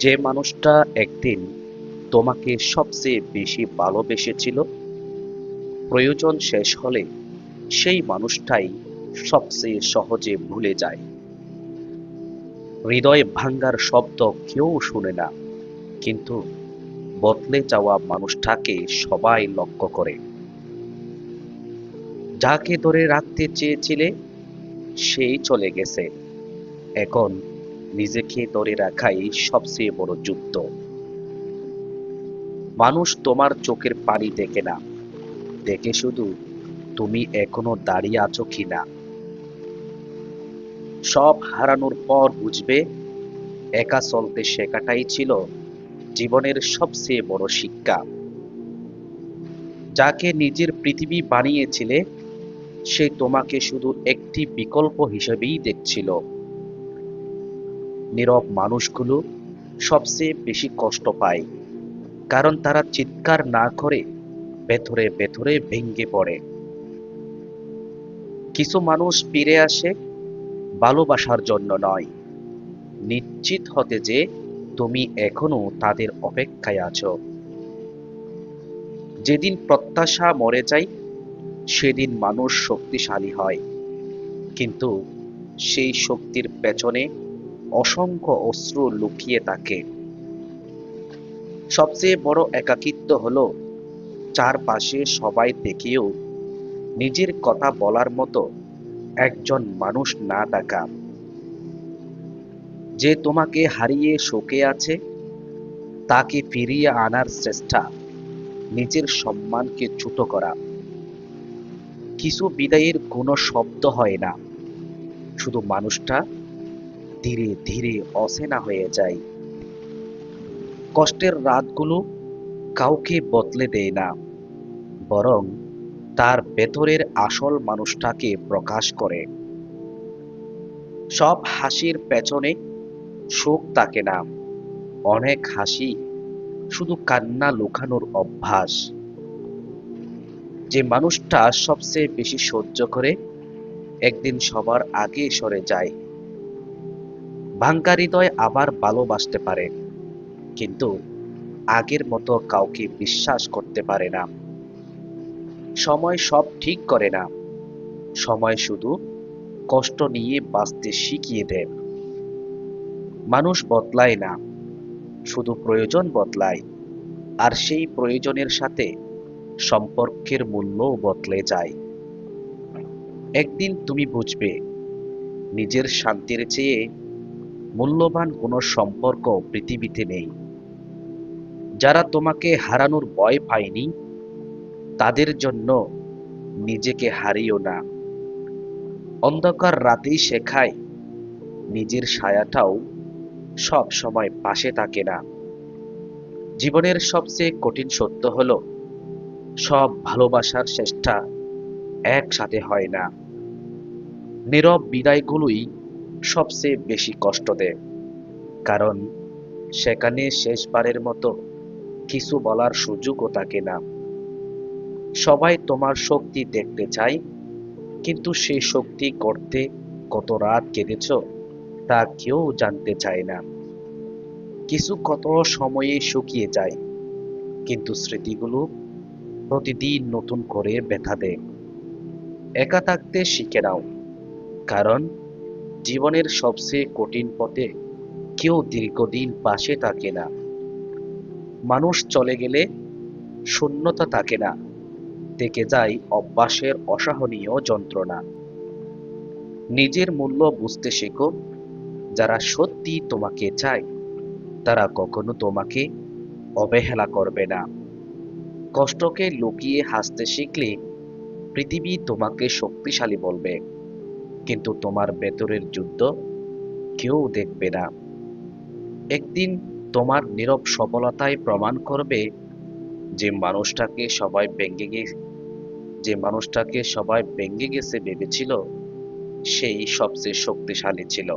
যে মানুষটা একদিন তোমাকে সবচেয়ে বেশি ভালোবেসেছিল, প্রয়োজন শেষ হলে সেই মানুষটাই সবচেয়ে সহজে ভুলে যায়। হৃদয় ভাঙার শব্দ কেউ শুনে না, কিন্তু বদলে যাওয়া মানুষটাকে সবাই লক্ষ্য করে। যাকে ধরে রাখতে চেয়েছিলে সেই চলে গেছে। এখন নিজেকে ধরে রাখাই সবচেয়ে বড় যুদ্ধ। মানুষ তোমার চোখের পানি দেখে না, দেখে শুধু তুমি এখনো দাঁড়িয়ে আছো কিনা। সব হারানোর পর বুঝবে একা চলতে শেখাটাই ছিল জীবনের সবচেয়ে বড় শিক্ষা। যাকে নিজের পৃথিবী বানিয়েছিলে সে তোমাকে শুধু একটি বিকল্প হিসেবেই দেখছিল। নীরব মানুষগুলো সবচেয়ে বেশি কষ্ট পায়, কারণ তারা চিৎকার না করে ভেতরে ভেতরে ভেঙে পড়ে। কিছু মানুষ ফিরে আসে ভালোবাসার জন্য নয়, নিশ্চিত হতে যে তুমি এখনো তাদের অপেক্ষায় আছো। যেদিন প্রত্যাশা মরে যায় সেদিন মানুষ শক্তিশালী হয়, কিন্তু সেই শক্তির পেছনে অসংখ্য অশ্রু লুকিয়ে থাকে। সবচেয়ে বড় একাকিত্ব হলো চারপাশে সবাই দেখেও নিজের কথা বলার মতো একজন মানুষ না থাকা। যে তোমাকে হারিয়ে শোকে আছে তাকে ফিরিয়ে আনার চেষ্টা নিজের সম্মানকে ছোট করা। কিছু বিদায়ের কোনো শব্দ হয় না, শুধু মানুষটা ধীরে ধীরে অচেনা হয়ে যায়। কষ্টের রাতগুলো কাউকে বদলে দেয় না, বরং তার ভেতরের আসল মানুষটাকে প্রকাশ করে। সব হাসির পেছনে সুখ থাকে না, অনেক হাসি শুধু কান্না লুকানোর অভ্যাস। যে মানুষটা সবচেয়ে বেশি সহ্য করে একদিন সবার আগে সরে যায়। ভাঙা হৃদয় আবার ভালোবাসতে পারে, কিন্তু আগের মতো কাউকে বিশ্বাস করতে পারে না। সময় সব ঠিক করে না, সময় শুধু কষ্ট নিয়ে বাঁচতে শিখিয়ে দেয়। মানুষ বদলায় না, শুধু প্রয়োজন বদলায়, আর সেই প্রয়োজনের সাথে সম্পর্কের মূল্যও বদলে যায়। একদিন তুমি বুঝবে নিজের শান্তির চেয়ে মূল্যবান কোনো সম্পর্ক পৃথিবীতে নেই। যারা তোমাকে হারানোর ভয় পায়নি তাদের জন্য নিজেকে হারিও না। অন্ধকার রাতেই শেখায় নিজের ছায়াটাও সব সময় পাশে থাকে না। জীবনের সবচেয়ে কঠিন সত্য হলো সব ভালোবাসার শেষটা একসাথে হয় না। নীরব বিদায়গুলোই সবচেয়ে বেশি কষ্ট দেয়, কারণ সেখানে শেষবারের মতো কিছু বলার সুযোগও থাকে না। সবাই তোমার শক্তি দেখতে চায়, কিন্তু সেই শক্তি করতে কত রাত কেঁদেছ তা কেউ জানতে চায় না। কিছু কত সময়ে শুকিয়ে যায়, কিন্তু স্মৃতিগুলো প্রতিদিন নতুন করে ব্যথা দেয়। একা থাকতে শিখে নাও, কারণ জীবনের সবচেয়ে কঠিন পথে কেউ দীর্ঘদিন পাশে থাকে না। মানুষ চলে গেলে শূন্যতা থাকে না, থেকে যায় অভ্যাসের অসহনীয় যন্ত্রণা। নিজের মূল্য বুঝতে শেখো, যারা সত্যি তোমাকে চায় তারা কখনো তোমাকে অবহেলা করবে না। কষ্টকে লুকিয়ে হাসতে শিখলে পৃথিবী তোমাকে শক্তিশালী বলবে, কিন্তু তোমার ভেতরের যুদ্ধ কেউ দেখবে না। একদিন তোমার নীরব সফলতাই প্রমাণ করবে যে মানুষটাকে সবাই ভেঙে গেছে ভেবেছিল সেই সবচেয়ে শক্তিশালী ছিল।